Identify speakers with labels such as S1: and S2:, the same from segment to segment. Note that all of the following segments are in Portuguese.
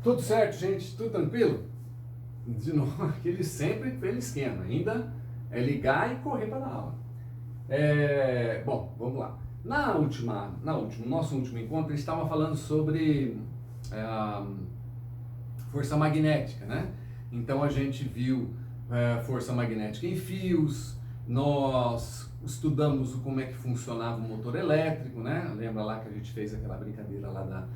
S1: Tudo certo, gente? Tudo tranquilo? De novo, aquele esquema. Ainda é ligar e correr para dar aula. Bom, vamos lá. No nosso último encontro, a gente estava falando sobre é, força magnética, né? Então a gente viu força magnética em fios, nós estudamos como é que funcionava o motor elétrico, né? Lembra lá que a gente fez aquela brincadeira lá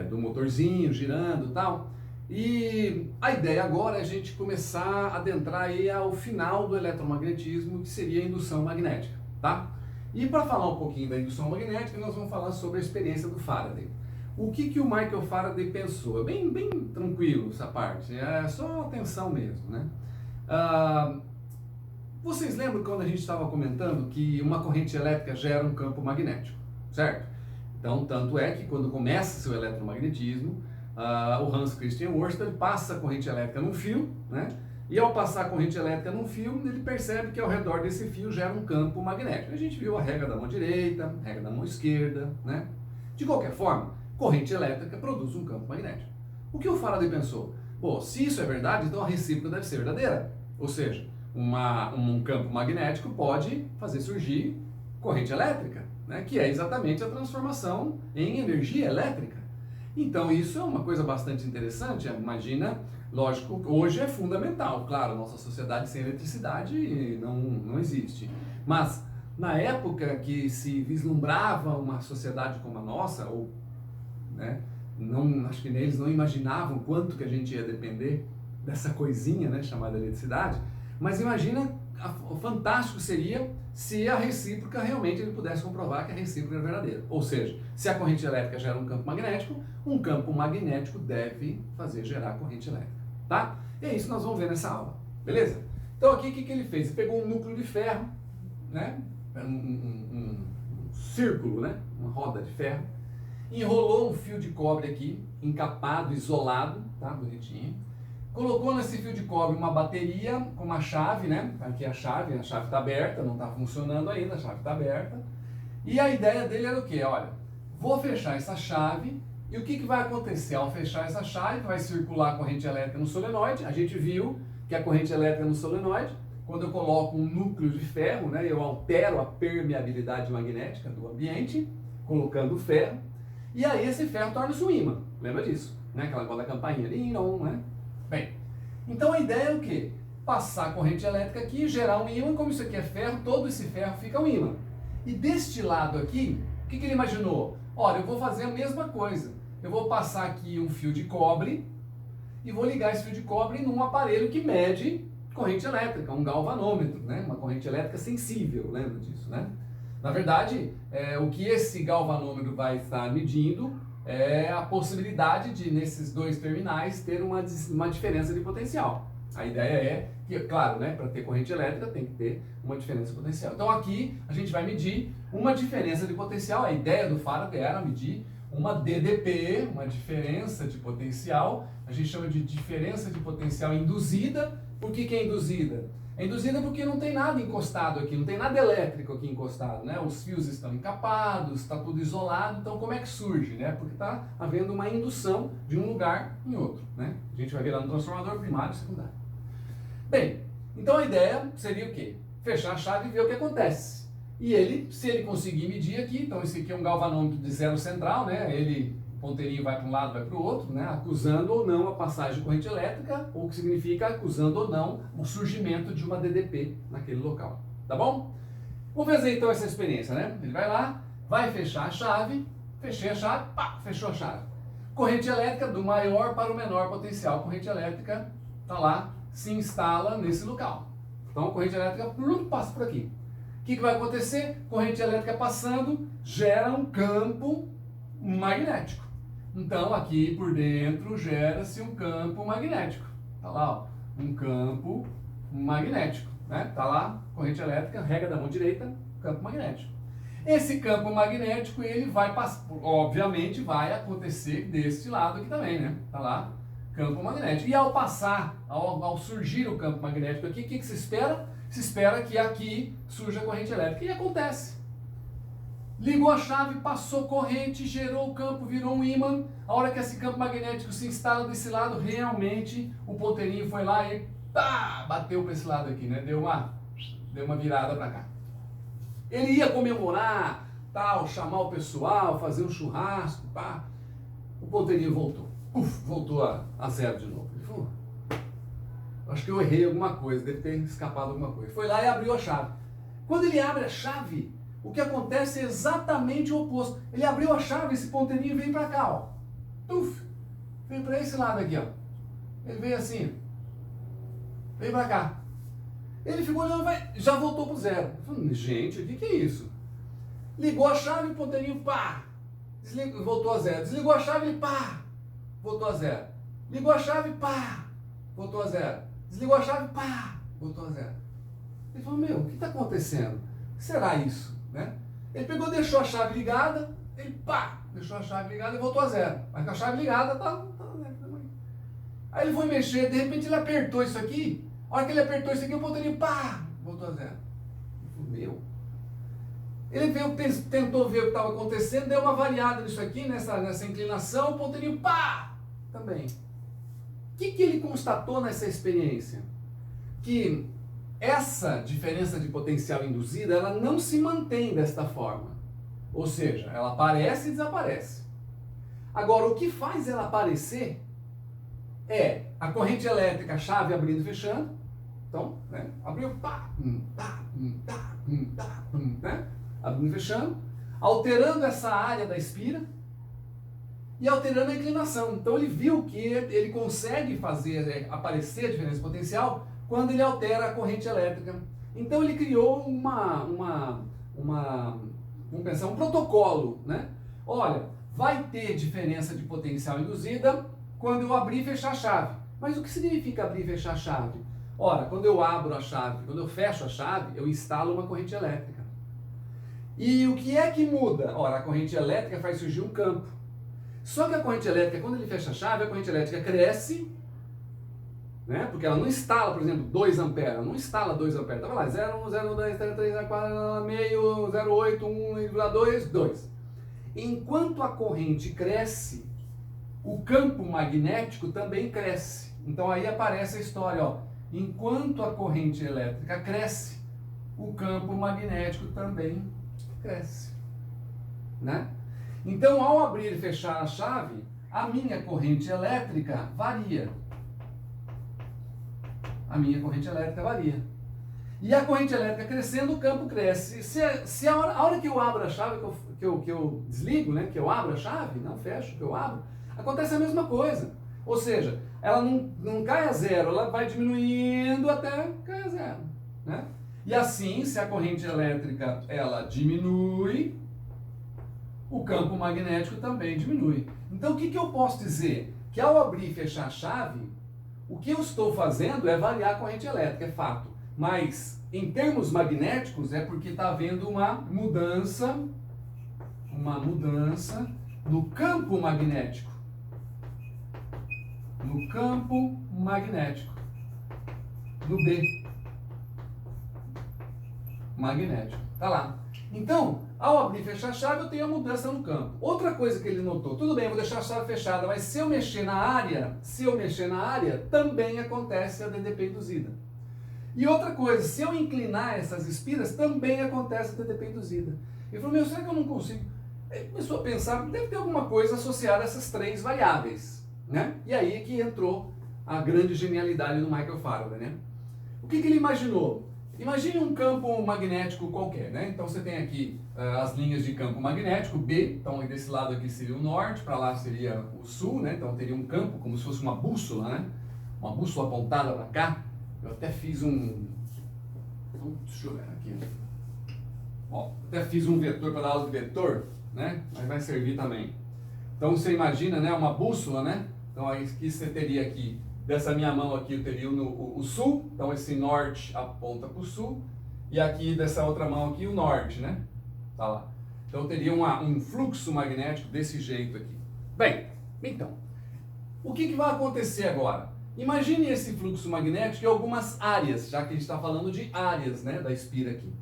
S1: do motorzinho girando e tal? E a ideia agora é a gente começar a adentrar aí ao final do eletromagnetismo, que seria a indução magnética, tá? E para falar um pouquinho da indução magnética, nós vamos falar sobre a experiência do Faraday. O que o Michael Faraday pensou? É bem tranquilo essa parte, é só atenção mesmo, né? Vocês lembram quando a gente estava comentando que uma corrente elétrica gera um campo magnético, certo? Então, tanto é que quando começa seu eletromagnetismo, o Hans Christian Ørsted passa a corrente elétrica num fio, né? E ao passar a corrente elétrica num fio, ele percebe que ao redor desse fio gera um campo magnético. A gente viu a regra da mão direita, a regra da mão esquerda, né? De qualquer forma, corrente elétrica produz um campo magnético. O que o Faraday pensou? Bom, se isso é verdade, então a recíproca deve ser verdadeira. Ou seja, um campo magnético pode fazer surgir corrente elétrica, né? Que é exatamente a transformação em energia elétrica. Então isso é uma coisa bastante interessante. Imagina, lógico, hoje é fundamental. Claro, nossa sociedade sem eletricidade não existe. Mas na época que se vislumbrava uma sociedade como a nossa, ou, né, acho que eles não imaginavam quanto que a gente ia depender dessa coisinha, né, chamada eletricidade. Mas imagina o fantástico seria se a recíproca realmente ele pudesse comprovar que a recíproca é verdadeira. Ou seja, se a corrente elétrica gera um campo magnético deve fazer gerar corrente elétrica, tá? E é isso que nós vamos ver nessa aula, beleza? Então aqui o que ele fez? Ele pegou um núcleo de ferro, né? Um círculo, né? Uma roda de ferro, enrolou um fio de cobre aqui, encapado, isolado, tá? Bonitinho. Colocou nesse fio de cobre uma bateria com uma chave, né? Aqui a chave está aberta, não está funcionando ainda, a chave está aberta. E a ideia dele era o quê? Olha, vou fechar essa chave e o que vai acontecer? Ao fechar essa chave, vai circular a corrente elétrica no solenoide. A gente viu que a corrente elétrica no solenoide, quando eu coloco um núcleo de ferro, né? Eu altero a permeabilidade magnética do ambiente, colocando ferro. E aí esse ferro torna-se um ímã. Lembra disso? Né? Aquela coisa da campainha ali, não, né? Bem, então a ideia é o quê? Passar a corrente elétrica aqui, gerar um ímã, como isso aqui é ferro, todo esse ferro fica um ímã. E deste lado aqui, o que ele imaginou? Olha, eu vou fazer a mesma coisa. Eu vou passar aqui um fio de cobre e vou ligar esse fio de cobre num aparelho que mede corrente elétrica, um galvanômetro, né? Uma corrente elétrica sensível, lembra disso, né? Na verdade, o que esse galvanômetro vai estar medindo é a possibilidade de, nesses dois terminais, ter uma diferença de potencial. A ideia é que, claro, né, para ter corrente elétrica tem que ter uma diferença de potencial. Então aqui a gente vai medir uma diferença de potencial. A ideia do Faraday era medir uma DDP, uma diferença de potencial. A gente chama de diferença de potencial induzida. Por que é induzida? É induzida porque não tem nada encostado aqui, não tem nada elétrico aqui encostado, né? Os fios estão encapados, está tudo isolado, então como é que surge, né? Porque está havendo uma indução de um lugar em outro, né? A gente vai ver lá no transformador primário e secundário. Bem, então a ideia seria o quê? Fechar a chave e ver o que acontece. E ele, se ele conseguir medir aqui, então esse aqui é um galvanômetro de zero central, né? O ponteirinho vai para um lado, vai para o outro, né? Acusando ou não a passagem de corrente elétrica, ou que significa acusando ou não o surgimento de uma DDP naquele local, tá bom? Vamos fazer então essa experiência, né? Ele vai lá, vai fechar a chave, fechei a chave, pá, fechou a chave. Corrente elétrica do maior para o menor potencial, corrente elétrica tá lá, se instala nesse local. Então a corrente elétrica passa por aqui. O que vai acontecer? Corrente elétrica passando gera um campo magnético. Então aqui por dentro gera-se um campo magnético. Tá lá, ó, um campo magnético, né? Tá lá, corrente elétrica, regra da mão direita, campo magnético. Esse campo magnético, ele vai passar, obviamente vai acontecer deste lado aqui também, né? Tá lá, campo magnético. E ao passar, ao surgir o campo magnético aqui, o que se espera? Se espera que aqui surja a corrente elétrica. E acontece. Ligou a chave, passou corrente, gerou o campo, virou um ímã. A hora que esse campo magnético se instala desse lado, realmente o ponteirinho foi lá e pá, bateu para esse lado aqui, né? Deu uma virada para cá. Ele ia comemorar, tal, chamar o pessoal, fazer um churrasco, pá. O ponteirinho voltou. Voltou a zero de novo. Ele falou, acho que eu errei alguma coisa, deve ter escapado alguma coisa. Foi lá e abriu a chave. Quando ele abre a chave, o que acontece é exatamente o oposto. Ele abriu a chave, esse ponteirinho veio para cá, ó. Veio para esse lado aqui, ó. Ele veio assim, veio para cá. Ele ficou olhando, já voltou pro zero. Falei, gente, o que é isso? Ligou a chave, o ponteirinho, pá, voltou a zero. Desligou a chave, ele, pá, voltou a zero. Ligou a chave, pá, voltou a zero. Desligou a chave, pá, voltou a zero. Ele falou, meu, o que está acontecendo? O que será isso? Né? Ele pegou, deixou a chave ligada, ele, pá, deixou a chave ligada e voltou a zero. Mas com a chave ligada, tá zero. Aí ele foi mexer, de repente ele apertou isso aqui. A hora que ele apertou isso aqui, o ponteirinho, pá, voltou a zero. Ele falou, meu. Ele veio, tentou ver o que estava acontecendo, deu uma variada nisso aqui, nessa inclinação, o ponteirinho, pá, também. O que ele constatou nessa experiência? Que essa diferença de potencial induzida, ela não se mantém desta forma. Ou seja, ela aparece e desaparece. Agora, o que faz ela aparecer é a corrente elétrica, a chave abrindo e fechando. Então, né, abriu, pá, né, abrindo e fechando, alterando essa área da espira e alterando a inclinação. Então, ele viu que ele consegue fazer aparecer a diferença de potencial quando ele altera a corrente elétrica. Então ele criou vamos pensar, um protocolo, né? Olha, vai ter diferença de potencial induzida quando eu abrir e fechar a chave. Mas o que significa abrir e fechar a chave? Ora, quando eu abro a chave, quando eu fecho a chave, eu instalo uma corrente elétrica. E o que é que muda? Ora, a corrente elétrica faz surgir um campo. Só que a corrente elétrica, quando ele fecha a chave, a corrente elétrica cresce, né? Porque ela não instala, por exemplo, 2 amperes, ela não instala 2 amperes. Então vai lá, 0, 1, 0, 2, 0, 3, 0, 4, meio, 0, 8, 1,2, 2. Enquanto a corrente cresce, o campo magnético também cresce. Então aí aparece a história, ó. Enquanto a corrente elétrica cresce, o campo magnético também cresce, né? Então, ao abrir e fechar a chave, a minha corrente elétrica varia. A minha corrente elétrica varia. E a corrente elétrica crescendo, o campo cresce. Se a hora que eu abro a chave, que eu desligo, né, que eu abro a chave, não fecho, que eu abro, acontece a mesma coisa. Ou seja, ela não cai a zero, ela vai diminuindo até cair a zero, né? E assim, se a corrente elétrica ela diminui, o campo magnético também diminui. Então o que eu posso dizer? Que ao abrir e fechar a chave, o que eu estou fazendo é variar a corrente elétrica, é fato. Mas em termos magnéticos é porque está havendo uma mudança no campo magnético. No campo magnético. No B. Magnético. Tá lá. Então, ao abrir e fechar a chave, eu tenho a mudança no campo. Outra coisa que ele notou, tudo bem, eu vou deixar a chave fechada, mas se eu mexer na área, também acontece a DDP induzida. E outra coisa, se eu inclinar essas espiras, também acontece a DDP induzida. Ele falou, meu, será que eu não consigo? Ele começou a pensar, deve ter alguma coisa associada a essas 3 variáveis, né? E aí é que entrou a grande genialidade do Michael Faraday, né? O que ele imaginou? Imagine um campo magnético qualquer, né? Então você tem aqui as linhas de campo magnético, B, então desse lado aqui seria o norte, para lá seria o sul, né? Então teria um campo como se fosse uma bússola, né? Uma bússola apontada para cá. Eu até fiz deixa eu ver aqui. Ó, até fiz um vetor para dar aula de vetor, né? Mas vai servir também. Então você imagina, né? Uma bússola, né? Então aqui você teria aqui, dessa minha mão aqui eu teria o sul, então esse norte aponta para o sul, e aqui dessa outra mão aqui o norte, né? Tá lá. Então eu teria um fluxo magnético desse jeito aqui. Bem, então, o que vai acontecer agora? Imagine esse fluxo magnético em algumas áreas, já que a gente está falando de áreas, né, da espira aqui.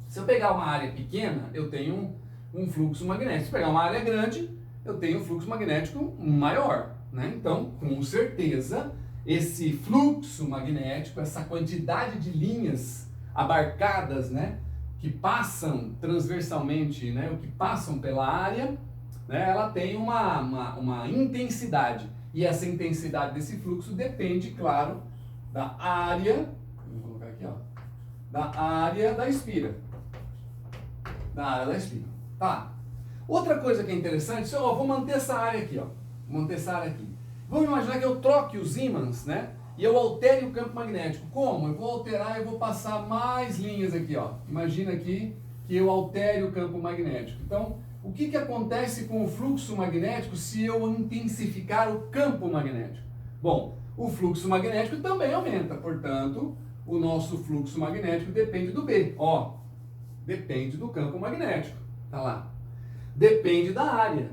S1: Se eu pegar uma área pequena, eu tenho um fluxo magnético. Se pegar uma área grande, eu tenho um fluxo magnético maior, né? Então, com certeza, esse fluxo magnético, essa quantidade de linhas abarcadas, né, que passam transversalmente, né, o que passam pela área, né, ela tem uma intensidade. E essa intensidade desse fluxo depende, claro, da área, vou colocar aqui, ó, da área da espira. Da área da espira. Tá. Outra coisa que é interessante, ó, vou manter essa área aqui, ó. Vou manter essa área aqui. Vamos imaginar que eu troque os ímãs, né? E eu altere o campo magnético. Como? Eu vou alterar e vou passar mais linhas aqui, ó. Imagina aqui que eu altere o campo magnético. Então, o que acontece com o fluxo magnético se eu intensificar o campo magnético? Bom, o fluxo magnético também aumenta, portanto, o nosso fluxo magnético depende do B. Ó, depende do campo magnético. Tá lá. Depende da área.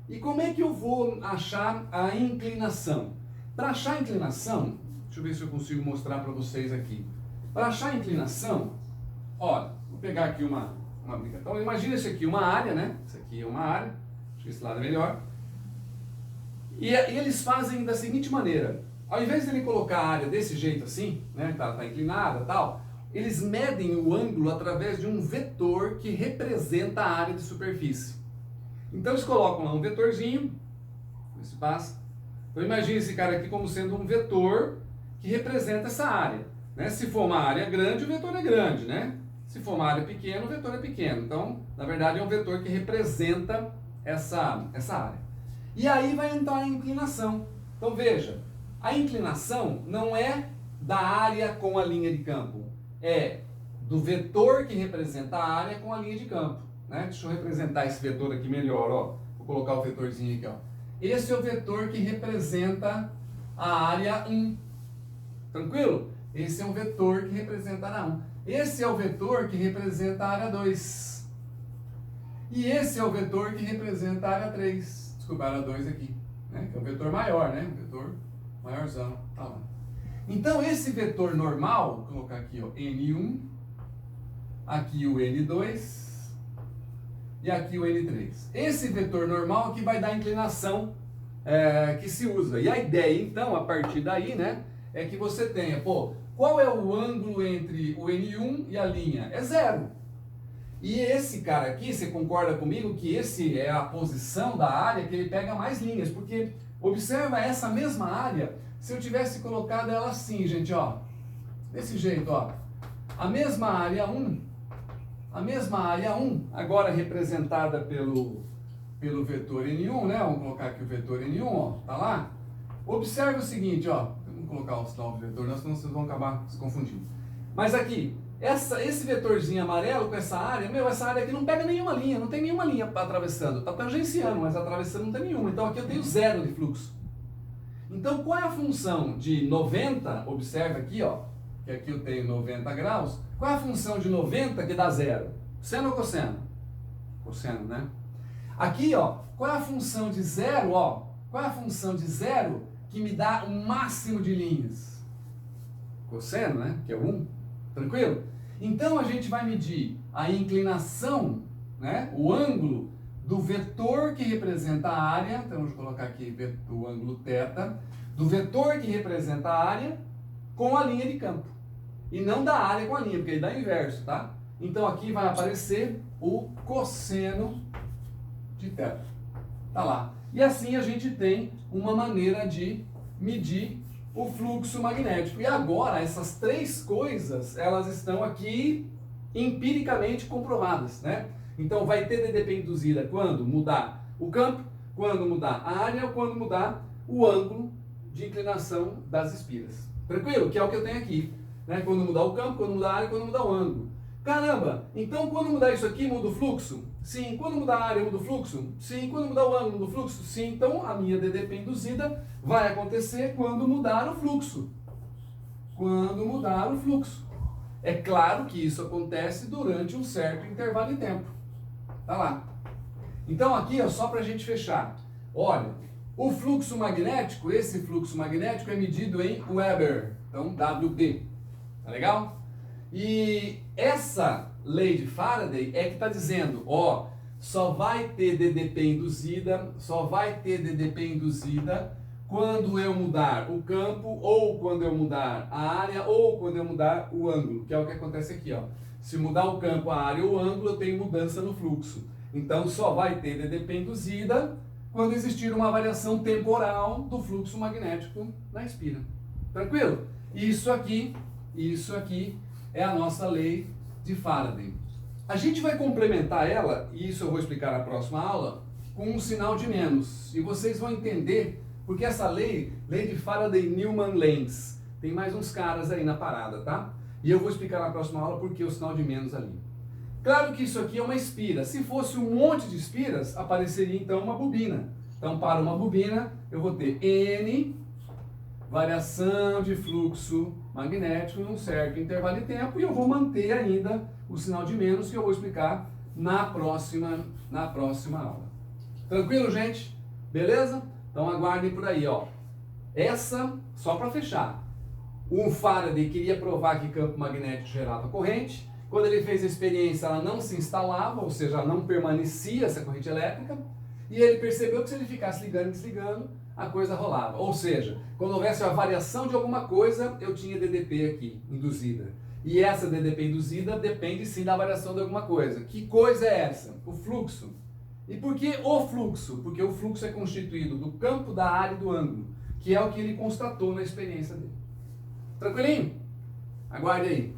S1: E como é que eu vou achar a inclinação? Para achar a inclinação, deixa eu ver se eu consigo mostrar para vocês aqui. Para achar a inclinação, olha, vou pegar aqui uma brincadeira. Então, imagina isso aqui, uma área, né? Isso aqui é uma área, acho que esse lado é melhor. E eles fazem da seguinte maneira, ao invés de ele colocar a área desse jeito assim, né, tá inclinada e tal, eles medem o ângulo através de um vetor que representa a área de superfície. Então eles colocam lá um vetorzinho, esse passa. Então imagine esse cara aqui como sendo um vetor que representa essa área, né? Se for uma área grande, o vetor é grande, né? Se for uma área pequena, o vetor é pequeno. Então, na verdade, é um vetor que representa essa área. E aí vai entrar a inclinação. Então veja, a inclinação não é da área com a linha de campo, é do vetor que representa a área com a linha de campo. Né? Deixa eu representar esse vetor aqui melhor, ó. Vou colocar o vetorzinho aqui, ó. Esse é o vetor que representa a área 1. Tranquilo? Esse é um vetor que representa a área 1. Esse é o vetor que representa a área 2. E esse é o vetor que representa a área 3. Desculpa, a área 2 aqui. Né? Que é um vetor maior, né? Um vetor maiorzão. Tá lá. Então, esse vetor normal, vou colocar aqui, ó, N1. Aqui o N2. E aqui o N3. Esse vetor normal que vai dar a inclinação que se usa. E a ideia, então, a partir daí, né, é que você tenha, pô, qual é o ângulo entre o N1 e a linha? É zero. E esse cara aqui, você concorda comigo que esse é a posição da área que ele pega mais linhas? Porque, observa essa mesma área, se eu tivesse colocado ela assim, gente, ó, desse jeito, ó, a mesma área 1, agora representada pelo vetor N1, né? Vamos colocar aqui o vetor N1, ó, tá lá? Observe o seguinte, ó, vamos colocar o sinal do vetor, senão vocês vão acabar se confundindo. Mas aqui, esse vetorzinho amarelo com essa área, essa área aqui não pega nenhuma linha, não tem nenhuma linha atravessando, tá tangenciando, mas atravessando não tem nenhuma, então aqui eu tenho zero de fluxo. Então qual é a função de 90, observe aqui, ó, que aqui eu tenho 90 graus, qual é a função de 90 que dá zero? Seno ou cosseno? Cosseno, né? Aqui, ó, qual é a função de zero, ó? Qual é a função de zero que me dá o máximo de linhas? Cosseno, né? Que é 1. Tranquilo? Então a gente vai medir a inclinação, né? O ângulo do vetor que representa a área, então vamos colocar aqui o ângulo θ, do vetor que representa a área com a linha de campo. E não da área com a linha, porque ele dá inverso, tá? Então aqui vai aparecer o cosseno de θ. Tá lá. E assim a gente tem uma maneira de medir o fluxo magnético. E agora essas três coisas, elas estão aqui empiricamente comprovadas, né? Então vai ter DDP induzida quando mudar o campo, quando mudar a área ou quando mudar o ângulo de inclinação das espiras. Tranquilo? Que é o que eu tenho aqui. Né? Quando mudar o campo, quando mudar a área, quando mudar o ângulo. Caramba, então quando mudar isso aqui, muda o fluxo? Sim. Quando mudar a área, muda o fluxo? Sim. Quando mudar o ângulo, muda o fluxo? Sim. Então a minha DDP induzida vai acontecer quando mudar o fluxo. Quando mudar o fluxo. É claro que isso acontece durante um certo intervalo de tempo. Tá lá. Então aqui, ó, só para a gente fechar. Olha, o fluxo magnético, esse fluxo magnético é medido em Weber. Então, WB. Tá legal? E essa lei de Faraday é que está dizendo, ó, só vai ter DDP induzida quando eu mudar o campo, ou quando eu mudar a área, ou quando eu mudar o ângulo, que é o que acontece aqui, ó. Se mudar o campo, a área ou o ângulo, eu tenho mudança no fluxo. Então, só vai ter DDP induzida quando existir uma variação temporal do fluxo magnético na espira. Tranquilo? Isso aqui é a nossa lei de Faraday. A gente vai complementar ela, e isso eu vou explicar na próxima aula, com um sinal de menos. E vocês vão entender porque essa lei de Faraday-Newman-Lenz, tem mais uns caras aí na parada, tá? E eu vou explicar na próxima aula porque o sinal de menos ali. Claro que isso aqui é uma espira. Se fosse um monte de espiras, apareceria então uma bobina. Então, para uma bobina, eu vou ter N, variação de fluxo magnético em um certo intervalo de tempo, e eu vou manter ainda o sinal de menos, que eu vou explicar na próxima aula. Tranquilo, gente? Beleza? Então aguardem por aí, ó. Essa, só para fechar. O Faraday queria provar que campo magnético gerava corrente. Quando ele fez a experiência, ela não se instalava, ou seja, não permanecia essa corrente elétrica. E ele percebeu que se ele ficasse ligando e desligando, a coisa rolava. Ou seja, quando houvesse uma variação de alguma coisa, eu tinha DDP aqui, induzida. E essa DDP induzida depende sim da variação de alguma coisa. Que coisa é essa? O fluxo. E por que o fluxo? Porque o fluxo é constituído do campo, da área e do ângulo, que é o que ele constatou na experiência dele. Tranquilinho? Aguarde aí.